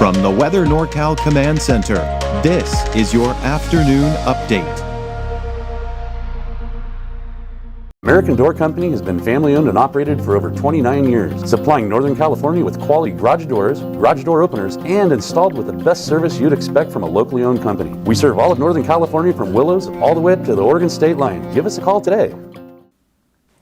From the Weather NorCal Command Center, this is your afternoon update. American Door Company has been family-owned and operated for over 29 years, supplying Northern California with quality garage doors, garage door openers, and installed with the best service you'd expect from a locally owned company. We serve all of Northern California from Willows all the way to the Oregon state line. Give us a call today.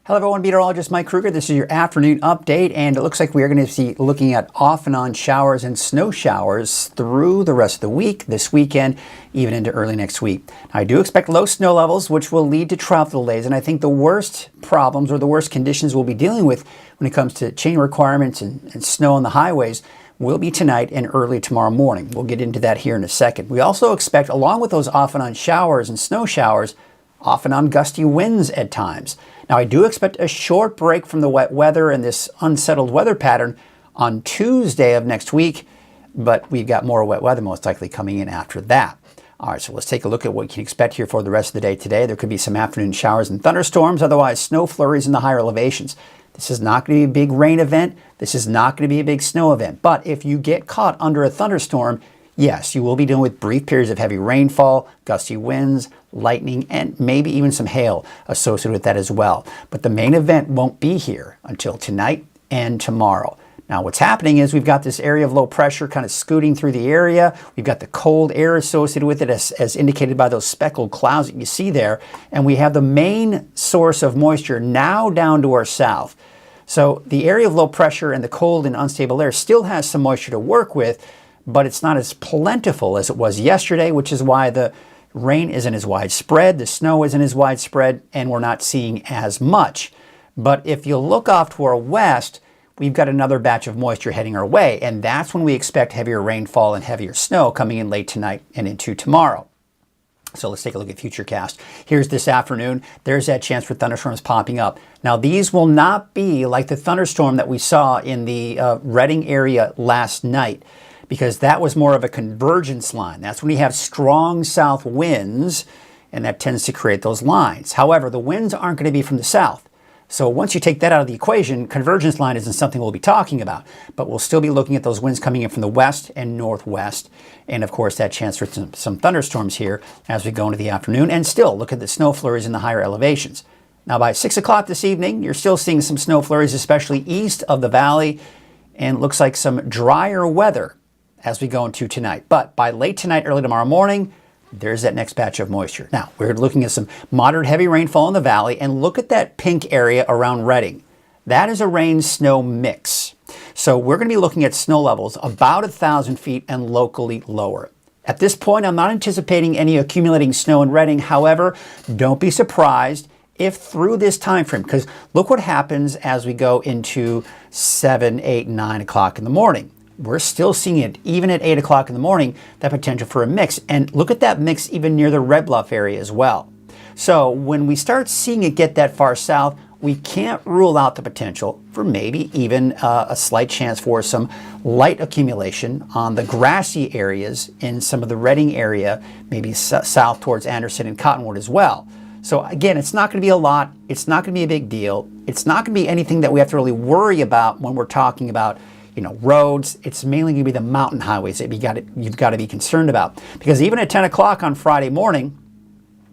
Hello everyone, Meteorologist Mike Krueger. This is your afternoon update, and it looks like we are going to be looking at off and on showers and snow showers through the rest of the week, this weekend, even into early next week. Now, I do expect low snow levels, which will lead to travel delays, and I think the worst problems or the worst conditions we'll be dealing with when it comes to chain requirements and snow on the highways will be tonight and early tomorrow morning. We'll get into that here in a second. We also expect, along with those off and on showers and snow showers, off and on gusty winds at times. Now, I do expect a short break from the wet weather and this unsettled weather pattern on Tuesday of next week, but we've got more wet weather most likely coming in after that. All right, so let's take a look at what you can expect here for the rest of the day today. There could be some afternoon showers and thunderstorms, otherwise snow flurries in the higher elevations. This is not going to be a big rain event. This is not going to be a big snow event. But if you get caught under a thunderstorm, yes, you will be dealing with brief periods of heavy rainfall, gusty winds, lightning, and maybe even some hail associated with that as well. But the main event won't be here until tonight and tomorrow. Now, what's happening is we've got this area of low pressure kind of scooting through the area. We've got the cold air associated with it as indicated by those speckled clouds that you see there. And we have the main source of moisture now down to our south. So the area of low pressure and the cold and unstable air still has some moisture to work with, but it's not as plentiful as it was yesterday, which is why the rain isn't as widespread, the snow isn't as widespread, and we're not seeing as much. But if you look off to our west, we've got another batch of moisture heading our way, and that's when we expect heavier rainfall and heavier snow coming in late tonight and into tomorrow. So let's take a look at Futurecast. Here's this afternoon. There's that chance for thunderstorms popping up. Now, these will not be like the thunderstorm that we saw in the Redding area last night, because that was more of a convergence line. That's when we have strong south winds, and that tends to create those lines. However, the winds aren't going to be from the south. So once you take that out of the equation, convergence line isn't something we'll be talking about, but we'll still be looking at those winds coming in from the west and northwest. And of course, that chance for some thunderstorms here as we go into the afternoon. And still, look at the snow flurries in the higher elevations. Now, by 6 o'clock this evening, you're still seeing some snow flurries, especially east of the valley, and looks like some drier weather as we go into tonight. But by late tonight, early tomorrow morning, there's that next batch of moisture. Now, we're looking at some moderate heavy rainfall in the valley, and look at that pink area around Redding. That is a rain-snow mix. So we're going to be looking at snow levels about 1,000 feet and locally lower. At this point, I'm not anticipating any accumulating snow in Redding. However, don't be surprised if through this time frame, because look what happens as we go into 7, 8, 9 o'clock in the morning. We're still seeing it, even at 8 o'clock in the morning, that potential for a mix. And look at that mix even near the Red Bluff area as well. So when we start seeing it get that far south, we can't rule out the potential for maybe even a slight chance for some light accumulation on the grassy areas in some of the Redding area, maybe south towards Anderson and Cottonwood as well. So again, it's not going to be a lot. It's not going to be a big deal. It's not going to be anything that we have to really worry about when we're talking about roads. It's mainly going to be the mountain highways that you've got to be concerned about. Because even at 10 o'clock on Friday morning,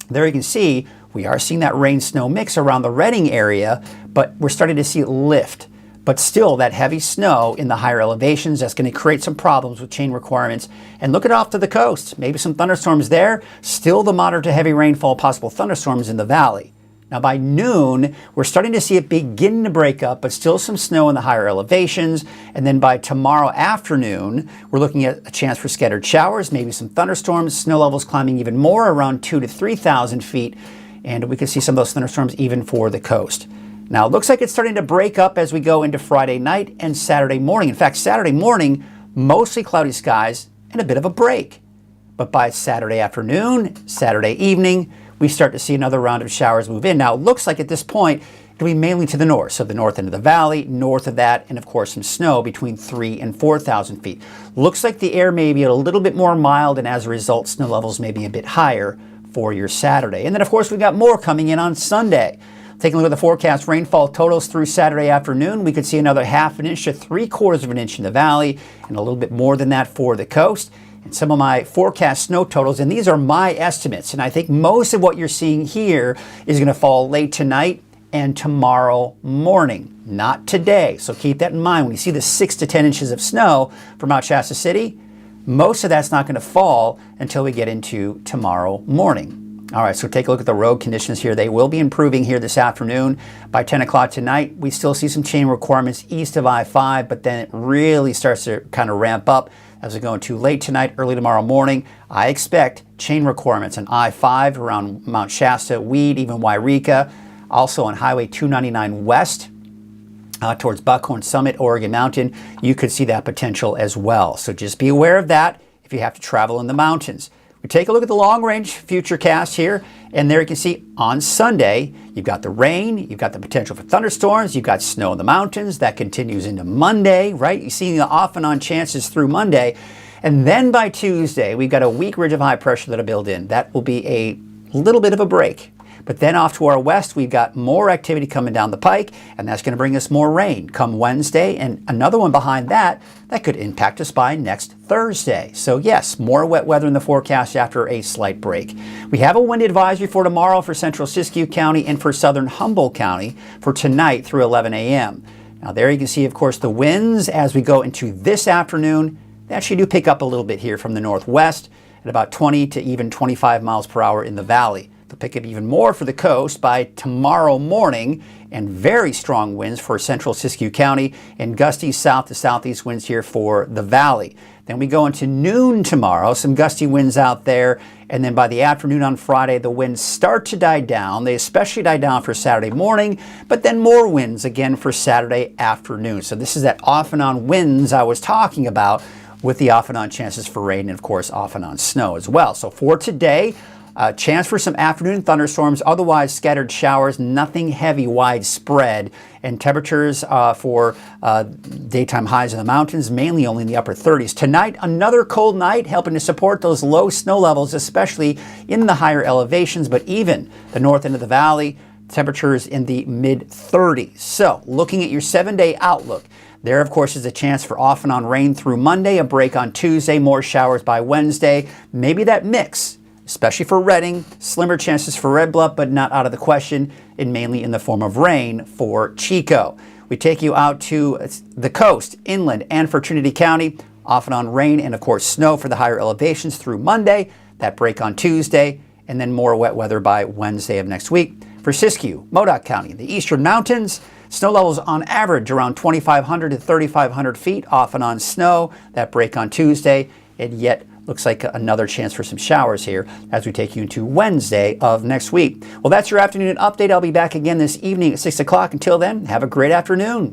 there you can see we are seeing that rain-snow mix around the Redding area, but we're starting to see it lift. But still, that heavy snow in the higher elevations, that's going to create some problems with chain requirements. And look at off to the coast. Maybe some thunderstorms there. Still the moderate to heavy rainfall, possible thunderstorms in the valley. Now, by noon, we're starting to see it begin to break up, but still some snow in the higher elevations. And then by tomorrow afternoon, we're looking at a chance for scattered showers, maybe some thunderstorms, snow levels climbing even more, around 2,000 to 3,000 feet. And we could see some of those thunderstorms even for the coast. Now, it looks like it's starting to break up as we go into Friday night and Saturday morning. In fact, Saturday morning, mostly cloudy skies and a bit of a break. But by Saturday afternoon, Saturday evening, we start to see another round of showers move in. Now, it looks like at this point, it'll be mainly to the north. So the north end of the valley, north of that, and of course some snow between 3,000 and 4,000 feet. Looks like the air may be a little bit more mild, and as a result, snow levels may be a bit higher for your Saturday. And then, of course, we've got more coming in on Sunday. Taking a look at the forecast rainfall totals through Saturday afternoon, we could see another half an inch to 3/4 of an inch in the valley and a little bit more than that for the coast. And some of my forecast snow totals, and these are my estimates, and I think most of what you're seeing here is going to fall late tonight and tomorrow morning, not today. So keep that in mind. When you see the 6 to 10 inches of snow from Mount Shasta City, most of that's not going to fall until we get into tomorrow morning. All right, so take a look at the road conditions here. They will be improving here this afternoon. By 10 o'clock tonight, we still see some chain requirements east of I-5, but then it really starts to kind of ramp up as we go into late tonight, early tomorrow morning. I expect chain requirements on I-5 around Mount Shasta, Weed, even Wairika. Also on Highway 299 West towards Buckhorn Summit, Oregon Mountain. You could see that potential as well. So just be aware of that if you have to travel in the mountains. We take a look at the long-range futurecast here, and there you can see on Sunday, you've got the rain, you've got the potential for thunderstorms, you've got snow in the mountains. That continues into Monday, right? You see the off and on chances through Monday. And then by Tuesday, we've got a weak ridge of high pressure that'll build in. That will be a little bit of a break. But then off to our west, we've got more activity coming down the pike, and that's going to bring us more rain come Wednesday, and another one behind that could impact us by next Thursday. So yes, more wet weather in the forecast after a slight break. We have a wind advisory for tomorrow for central Siskiyou County and for southern Humboldt County for tonight through 11 a.m. Now there you can see, of course, the winds as we go into this afternoon. They actually do pick up a little bit here from the northwest at about 20 to even 25 miles per hour in the valley. They'll pick up even more for the coast by tomorrow morning, and very strong winds for central Siskiyou County and gusty south to southeast winds here for the valley. Then we go into noon tomorrow, some gusty winds out there, and then by the afternoon on Friday, the winds start to die down. They especially die down for Saturday morning, but then more winds again for Saturday afternoon. So this is that off and on winds I was talking about with the off and on chances for rain and of course off and on snow as well. So for today, chance for some afternoon thunderstorms, otherwise scattered showers, nothing heavy widespread, and temperatures for daytime highs in the mountains, mainly only in the upper 30s. Tonight, another cold night, helping to support those low snow levels, especially in the higher elevations, but even the north end of the valley, temperatures in the mid 30s. So looking at your 7-day outlook, there, of course, is a chance for off and on rain through Monday, a break on Tuesday, more showers by Wednesday, maybe that mix, especially for Redding, slimmer chances for Red Bluff, but not out of the question, and mainly in the form of rain for Chico. We take you out to the coast, inland, and for Trinity County, off and on rain and, of course, snow for the higher elevations through Monday, that break on Tuesday, and then more wet weather by Wednesday of next week. For Siskiyou, Modoc County, the eastern mountains, snow levels on average around 2,500 to 3,500 feet, off and on snow, that break on Tuesday, and yet looks like another chance for some showers here as we take you into Wednesday of next week. Well, that's your afternoon update. I'll be back again this evening at 6 o'clock. Until then, have a great afternoon.